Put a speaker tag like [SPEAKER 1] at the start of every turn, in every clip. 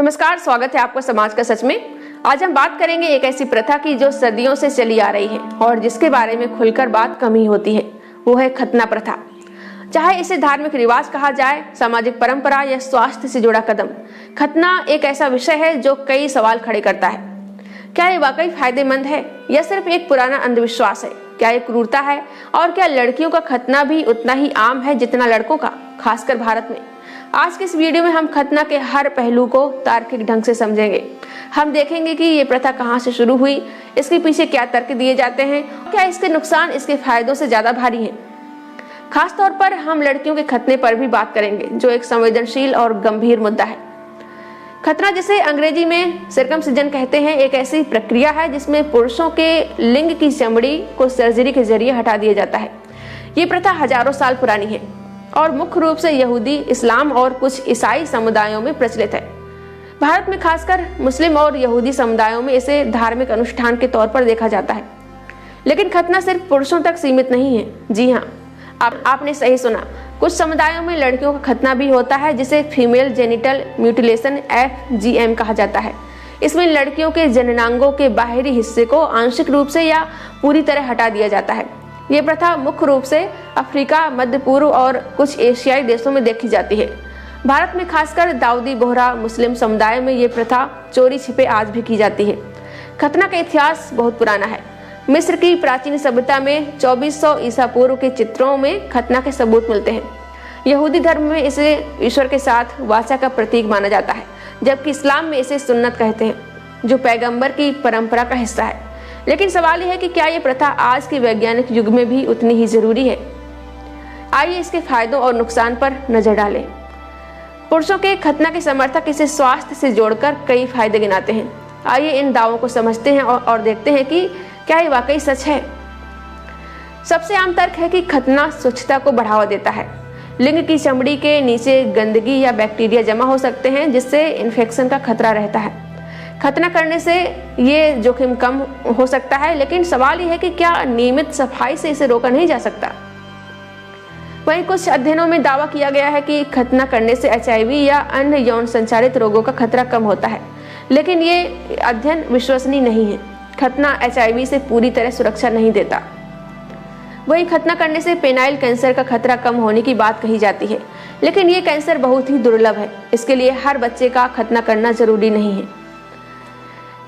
[SPEAKER 1] नमस्कार, स्वागत है आपका समाज का सच में। आज हम बात करेंगे एक ऐसी प्रथा की जो सदियों से चली आ रही है और जिसके बारे में खुलकर बात कम ही होती है। वो है खतना प्रथा। चाहे इसे धार्मिक रिवाज कहा जाए, सामाजिक परंपरा या स्वास्थ्य से जुड़ा कदम, खतना एक ऐसा विषय है जो कई सवाल खड़े करता है। क्या ये वाकई फायदेमंद है या सिर्फ एक पुराना अंधविश्वास है? क्या ये क्रूरता है? और क्या लड़कियों का खतना भी उतना ही आम है जितना लड़कों का, खासकर भारत में? आज के इस वीडियो में हम खतना के हर पहलू को तार्किक ढंग से समझेंगे। हम देखेंगे कि ये प्रथा कहाँ से शुरू हुई, इसके पीछे क्या तर्क दिए जाते हैं, क्या इसके नुकसान इसके फायदों से ज्यादा भारी हैं। खास तौर पर हम लड़कियों के खतने पर भी बात करेंगे, जो एक संवेदनशील और गंभीर मुद्दा है। खतना, जिसे अंग्रेजी में सर्कमसिजन कहते हैं, एक ऐसी प्रक्रिया है जिसमें पुरुषों के लिंग की चमड़ी को सर्जरी के जरिए हटा दिया जाता है। ये प्रथा हजारों साल पुरानी है और मुख्य रूप से यहूदी, इस्लाम और कुछ ईसाई समुदायों में प्रचलित है। भारत में खासकर मुस्लिम और यहूदी समुदायों में इसे धार्मिक अनुष्ठान के तौर पर देखा जाता है। लेकिन खतना सिर्फ पुरुषों तक सीमित नहीं है। जी हाँ, आपने सही सुना। कुछ समुदायों में लड़कियों का खतना भी होता है, जिसे फीमेल जेनिटल म्यूटिलेशन FGM कहा जाता है। इसमें लड़कियों के जननांगों के बाहरी हिस्से को आंशिक रूप से या पूरी तरह हटा दिया जाता है। ये प्रथा मुख्य रूप से अफ्रीका, मध्य पूर्व और कुछ एशियाई देशों में देखी जाती है। भारत में खासकर दाऊदी बोहरा मुस्लिम समुदाय में ये प्रथा चोरी छिपे आज भी की जाती है। खतना का इतिहास बहुत पुराना है। मिस्र की प्राचीन सभ्यता में 2400 ईसा पूर्व के चित्रों में खतना के सबूत मिलते हैं। यहूदी धर्म में इसे ईश्वर के साथ वाचा का प्रतीक माना जाता है, जबकि इस्लाम में इसे सुन्नत कहते हैं, जो पैगंबर की परंपरा का हिस्सा है। लेकिन सवाल यह है कि क्या ये प्रथा आज के वैज्ञानिक युग में भी उतनी ही जरूरी है? आइए इसके फायदों और नुकसान पर नजर डालें। पुरुषों के खतना के समर्थक इसे स्वास्थ्य से जोड़कर कई फायदे गिनाते हैं। आइए इन दावों को समझते हैं और देखते हैं कि क्या ये वाकई सच है। सबसे आम तर्क है कि खतना स्वच्छता को बढ़ावा देता है। लिंग की चमड़ी के नीचे गंदगी या बैक्टीरिया जमा हो सकते हैं, जिससे इन्फेक्शन का खतरा रहता है। खतना करने से ये जोखिम कम हो सकता है, लेकिन सवाल यह है कि क्या नियमित सफाई से इसे रोका नहीं जा सकता? वहीं कुछ अध्ययनों में दावा किया गया है कि खतना करने से HIV या अन्य यौन संचारित रोगों का खतरा कम होता है, लेकिन ये अध्ययन विश्वसनीय नहीं है। खतना HIV से पूरी तरह सुरक्षा नहीं देता। वहीं खतना करने से पेनाइल कैंसर का खतरा कम होने की बात कही जाती है, लेकिन ये कैंसर बहुत ही दुर्लभ है। इसके लिए हर बच्चे का खतना करना जरूरी नहीं है।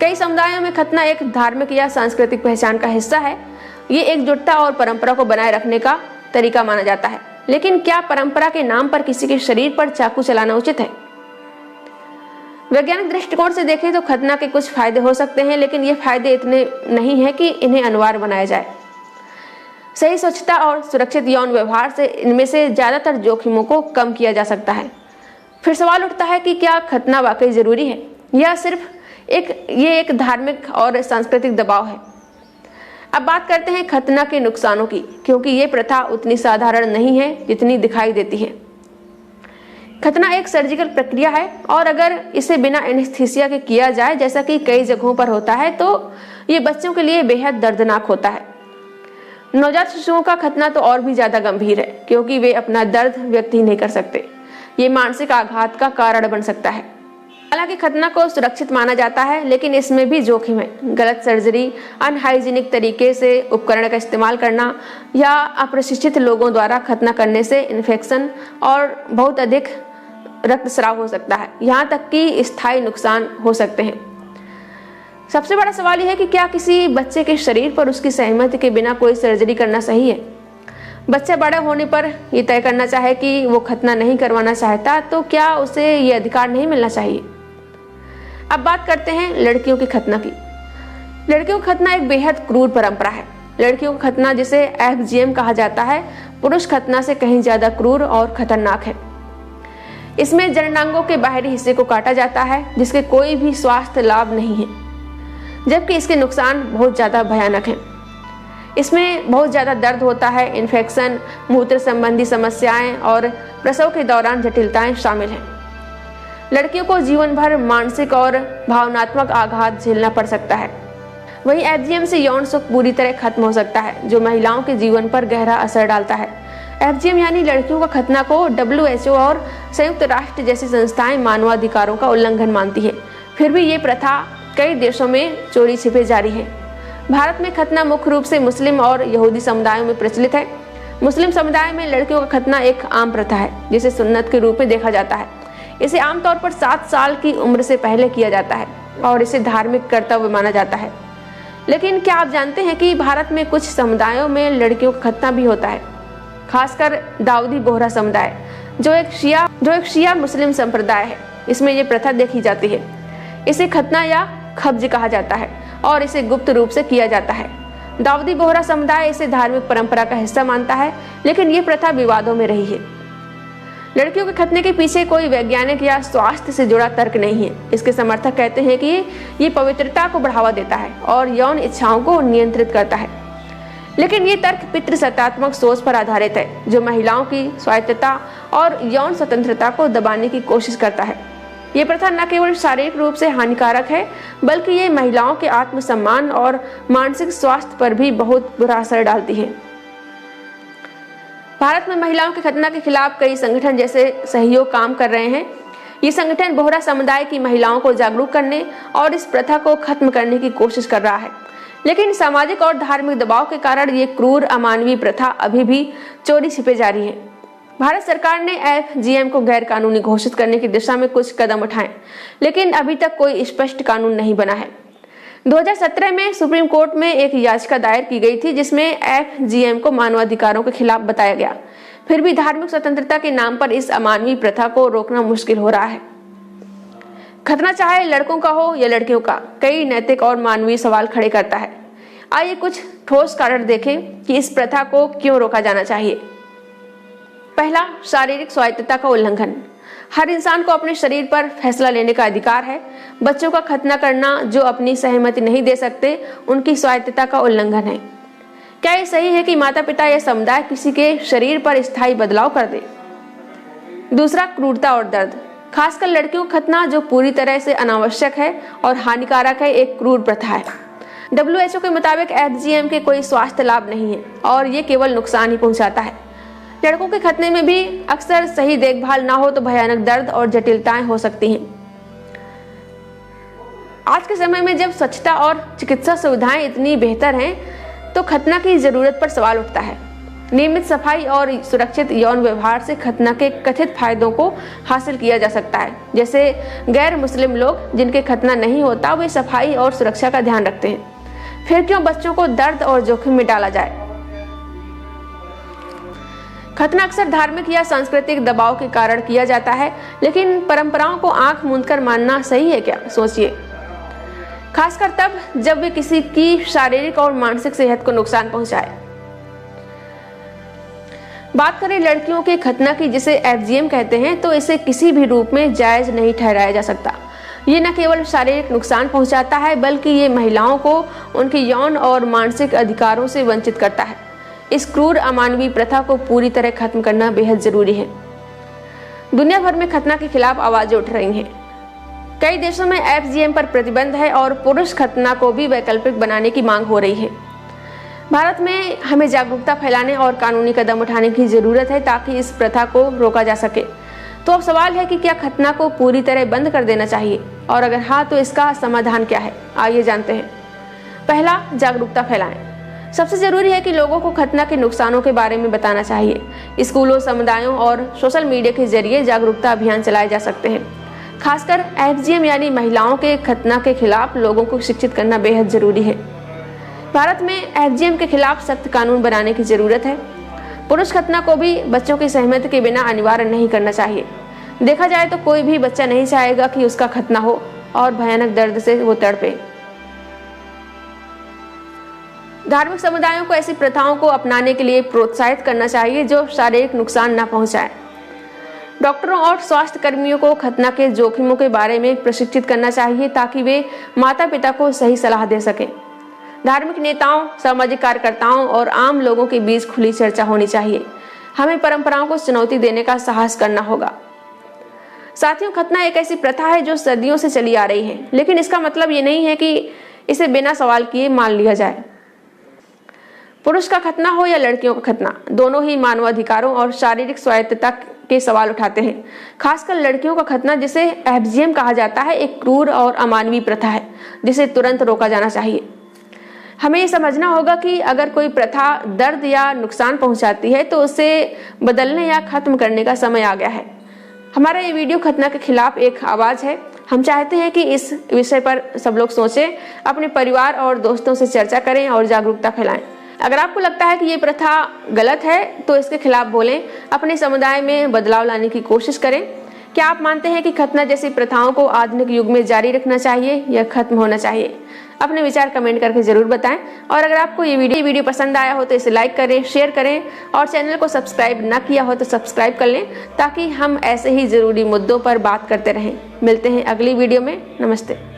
[SPEAKER 1] कई समुदायों में खतना एक धार्मिक या सांस्कृतिक पहचान का हिस्सा है। ये एकजुटता और परंपरा को बनाए रखने का तरीका माना जाता है। लेकिन क्या परंपरा के नाम पर किसी के शरीर पर चाकू चलाना उचित है? वैज्ञानिक दृष्टिकोण से देखें तो खतना के कुछ फायदे हो सकते हैं, लेकिन ये फायदे इतने नहीं है कि इन्हें अनिवार्य बनाया जाए। सही स्वच्छता और सुरक्षित यौन व्यवहार से इनमें से ज्यादातर जोखिमों को कम किया जा सकता है। फिर सवाल उठता है कि क्या खतना वाकई जरूरी है या सिर्फ एक धार्मिक और सांस्कृतिक दबाव है? अब बात करते हैं खतना के नुकसानों की, क्योंकि ये प्रथा उतनी साधारण नहीं है जितनी दिखाई देती है। खतना एक सर्जिकल प्रक्रिया है और अगर इसे बिना एनेस्थीसिया के किया जाए, जैसा कि कई जगहों पर होता है, तो ये बच्चों के लिए बेहद दर्दनाक होता है। नवजात शिशुओं का खतना तो और भी ज्यादा गंभीर है, क्योंकि वे अपना दर्द व्यक्त ही नहीं कर सकते। ये मानसिक आघात का कारण बन सकता है। हालांकि खतना को सुरक्षित माना जाता है, लेकिन इसमें भी जोखिम है। गलत सर्जरी, अनहाइजीनिक तरीके से उपकरण का इस्तेमाल करना या अप्रशिक्षित लोगों द्वारा खतना करने से इन्फेक्शन और बहुत अधिक रक्तस्राव हो सकता है। यहाँ तक कि स्थायी नुकसान हो सकते हैं। सबसे बड़ा सवाल यह है कि क्या किसी बच्चे के शरीर पर उसकी सहमति के बिना कोई सर्जरी करना सही है? बच्चा बड़ा होने पर यह तय करना चाहे कि वो खतना नहीं करवाना चाहता, तो क्या उसे ये अधिकार नहीं मिलना चाहिए? अब बात करते हैं लड़कियों की खतना की। लड़कियों का खतना एक बेहद क्रूर परंपरा है। लड़कियों का खतना, जिसे FGM कहा जाता है, पुरुष खतना से कहीं ज्यादा क्रूर और खतरनाक है। इसमें जननांगों के बाहरी हिस्से को काटा जाता है, जिसके कोई भी स्वास्थ्य लाभ नहीं है, जबकि इसके नुकसान बहुत ज्यादा भयानक हैं। इसमें बहुत ज्यादा दर्द होता है, इन्फेक्शन, मूत्र संबंधी समस्याएं और प्रसव के दौरान जटिलताएं शामिल हैं। लड़कियों को जीवन भर मानसिक और भावनात्मक आघात झेलना पड़ सकता है। वहीं FGM से यौन सुख पूरी तरह खत्म हो सकता है, जो महिलाओं के जीवन पर गहरा असर डालता है। FGM यानी लड़कियों का खतना को WHO और संयुक्त राष्ट्र जैसी संस्थाएं मानवाधिकारों का उल्लंघन मानती है। फिर भी ये प्रथा कई देशों में चोरी छिपे जारी है। भारत में खतना मुख्य रूप से मुस्लिम और यहूदी समुदायों में प्रचलित है। मुस्लिम समुदाय में लड़कियों का खतना एक आम प्रथा है जिसे सुन्नत के रूप में देखा जाता है। इसे आमतौर पर 7 साल की उम्र से पहले किया जाता है और इसे धार्मिक कर्तव्य माना जाता है। लेकिन क्या आप जानते हैं कि भारत में कुछ समुदायों में लड़कियों का खतना भी होता है, खासकर दाऊदी बोहरा समुदाय जो एक शिया मुस्लिम संप्रदाय है। इसमें ये प्रथा देखी जाती है। इसे खतना या खब्ज कहा जाता है और इसे गुप्त रूप से किया जाता है। दाऊदी बोहरा समुदाय इसे धार्मिक परंपरा का हिस्सा मानता है, लेकिन ये प्रथा विवादों में रही है। लड़कियों के खतने के पीछे कोई वैज्ञानिक या स्वास्थ्य से जुड़ा तर्क नहीं है। इसके समर्थक कहते हैं कि ये पवित्रता को बढ़ावा देता है और यौन इच्छाओं को नियंत्रित करता है। लेकिन ये तर्क पितृसत्तात्मक सोच पर आधारित है जो महिलाओं की स्वायत्तता और यौन स्वतंत्रता को दबाने की कोशिश करता है। ये प्रथा न केवल शारीरिक रूप से हानिकारक है, बल्कि ये महिलाओं के आत्मसम्मान और मानसिक स्वास्थ्य पर भी बहुत बुरा असर डालती है। भारत में महिलाओं के खतना के खिलाफ कई संगठन जैसे सहयोग काम कर रहे हैं। ये संगठन बोहरा समुदाय की महिलाओं को जागरूक करने और इस प्रथा को खत्म करने की कोशिश कर रहा है। लेकिन सामाजिक और धार्मिक दबाव के कारण ये क्रूर अमानवीय प्रथा अभी भी चोरी छिपे जारी है। भारत सरकार ने FGM को गैर कानूनी घोषित करने की दिशा में कुछ कदम उठाए, लेकिन अभी तक कोई स्पष्ट कानून नहीं बना है। 2017 में सुप्रीम कोर्ट में एक याचिका दायर की गई थी जिसमें FGM को मानवाधिकारों के खिलाफ बताया गया। फिर भी धार्मिक स्वतंत्रता के नाम पर इस अमानवीय प्रथा को रोकना मुश्किल हो रहा है। खतना चाहे लड़कों का हो या लड़कियों का, कई नैतिक और मानवीय सवाल खड़े करता है। आइए कुछ ठोस कारण देखें कि इस प्रथा को क्यों रोका जाना चाहिए। पहला, शारीरिक स्वायत्तता का उल्लंघन। हर इंसान को अपने शरीर पर फैसला लेने का अधिकार है। बच्चों का खतना करना जो अपनी सहमति नहीं दे सकते, उनकी स्वायत्तता का उल्लंघन है। क्या ये सही है कि माता पिता या समुदाय किसी के शरीर पर स्थायी बदलाव कर दे? दूसरा, क्रूरता और दर्द। खासकर लड़कियों का खतना जो पूरी तरह से अनावश्यक है और हानिकारक है, एक क्रूर प्रथा है। WHO के मुताबिक FGM के कोई स्वास्थ्य लाभ नहीं है और ये केवल नुकसान ही पहुंचाता है। लड़कों के खतने में भी अक्सर सही देखभाल ना हो तो भयानक दर्द और जटिलताएं हो सकती हैं। आज के समय में जब स्वच्छता और चिकित्सा सुविधाएं इतनी बेहतर हैं, तो खतना की जरूरत पर सवाल उठता है। नियमित सफाई और सुरक्षित यौन व्यवहार से खतना के कथित फायदों को हासिल किया जा सकता है। जैसे गैर मुस्लिम लोग जिनके खतना नहीं होता, वे सफाई और सुरक्षा का ध्यान रखते हैं। फिर क्यों बच्चों को दर्द और जोखिम में डाला जाए? खतना अक्सर धार्मिक या सांस्कृतिक दबाव के कारण किया जाता है, लेकिन परंपराओं को आंख मूंदकर मानना सही है क्या? सोचिए, खासकर तब जब वे किसी की शारीरिक और मानसिक सेहत को नुकसान पहुंचाए। बात करें लड़कियों के खतना की, जिसे FGM कहते हैं, तो इसे किसी भी रूप में जायज नहीं ठहराया जा सकता। ये न केवल शारीरिक नुकसान पहुंचाता है, बल्कि ये महिलाओं को उनके यौन और मानसिक अधिकारों से वंचित करता है। इस क्रूर अमानवीय प्रथा को पूरी तरह खत्म करना बेहद जरूरी है। दुनिया भर में खतना के खिलाफ आवाजें उठ रही हैं। कई देशों में FGM पर प्रतिबंध है और पुरुष खतना को भी वैकल्पिक बनाने की मांग हो रही है। भारत में हमें जागरूकता फैलाने और कानूनी कदम उठाने की जरूरत है ताकि इस प्रथा को रोका जा सके। तो अब सवाल है कि क्या खतना को पूरी तरह बंद कर देना चाहिए, और अगर हाँ, तो इसका समाधान क्या है? आइए जानते हैं। पहला, जागरूकता फैलाएं। सबसे जरूरी है कि लोगों को खतना के नुकसानों के बारे में बताना चाहिए। स्कूलों, समुदायों और सोशल मीडिया के जरिए जागरूकता अभियान चलाए जा सकते हैं। खासकर FGM यानी महिलाओं के खतना के खिलाफ लोगों को शिक्षित करना बेहद जरूरी है। भारत में FGM के खिलाफ सख्त कानून बनाने की जरूरत है। पुरुष खतना को भी बच्चों की सहमति के बिना अनिवार्य नहीं करना चाहिए। देखा जाए तो कोई भी बच्चा नहीं चाहेगा कि उसका खतना हो और भयानक दर्द से वो तड़पे। धार्मिक समुदायों को ऐसी प्रथाओं को अपनाने के लिए प्रोत्साहित करना चाहिए जो शारीरिक नुकसान न पहुंचाए। डॉक्टरों और स्वास्थ्य कर्मियों को खतना के जोखिमों के बारे में प्रशिक्षित करना चाहिए ताकि वे माता पिता को सही सलाह दे सकें। धार्मिक नेताओं, सामाजिक कार्यकर्ताओं और आम लोगों के बीच खुली चर्चा होनी चाहिए। हमें परंपराओं को चुनौती देने का साहस करना होगा। साथियों, खतना एक ऐसी प्रथा है जो सदियों से चली आ रही है, लेकिन इसका मतलब ये नहीं है कि इसे बिना सवाल किए मान लिया जाए। पुरुष का खतना हो या लड़कियों का खतना, दोनों ही मानवाधिकारों और शारीरिक स्वायत्तता के सवाल उठाते हैं। खासकर लड़कियों का खतना, जिसे एफजीएम कहा जाता है, एक क्रूर और अमानवीय प्रथा है जिसे तुरंत रोका जाना चाहिए। हमें ये समझना होगा कि अगर कोई प्रथा दर्द या नुकसान पहुंचाती है तो उसे बदलने या खत्म करने का समय आ गया है। हमारा ये वीडियो खतना के खिलाफ एक आवाज है। हम चाहते हैं कि इस विषय पर सब लोग सोचें, अपने परिवार और दोस्तों से चर्चा करें और जागरूकता फैलाएं। अगर आपको लगता है कि ये प्रथा गलत है तो इसके खिलाफ बोलें, अपने समुदाय में बदलाव लाने की कोशिश करें। क्या आप मानते हैं कि खतना जैसी प्रथाओं को आधुनिक युग में जारी रखना चाहिए या खत्म होना चाहिए? अपने विचार कमेंट करके जरूर बताएं। और अगर आपको ये वीडियो पसंद आया हो तो इसे लाइक करें, शेयर करें और चैनल को सब्सक्राइब ना किया हो तो सब्सक्राइब कर लें, ताकि हम ऐसे ही जरूरी मुद्दों पर बात करते रहें। मिलते हैं अगली वीडियो में। नमस्ते।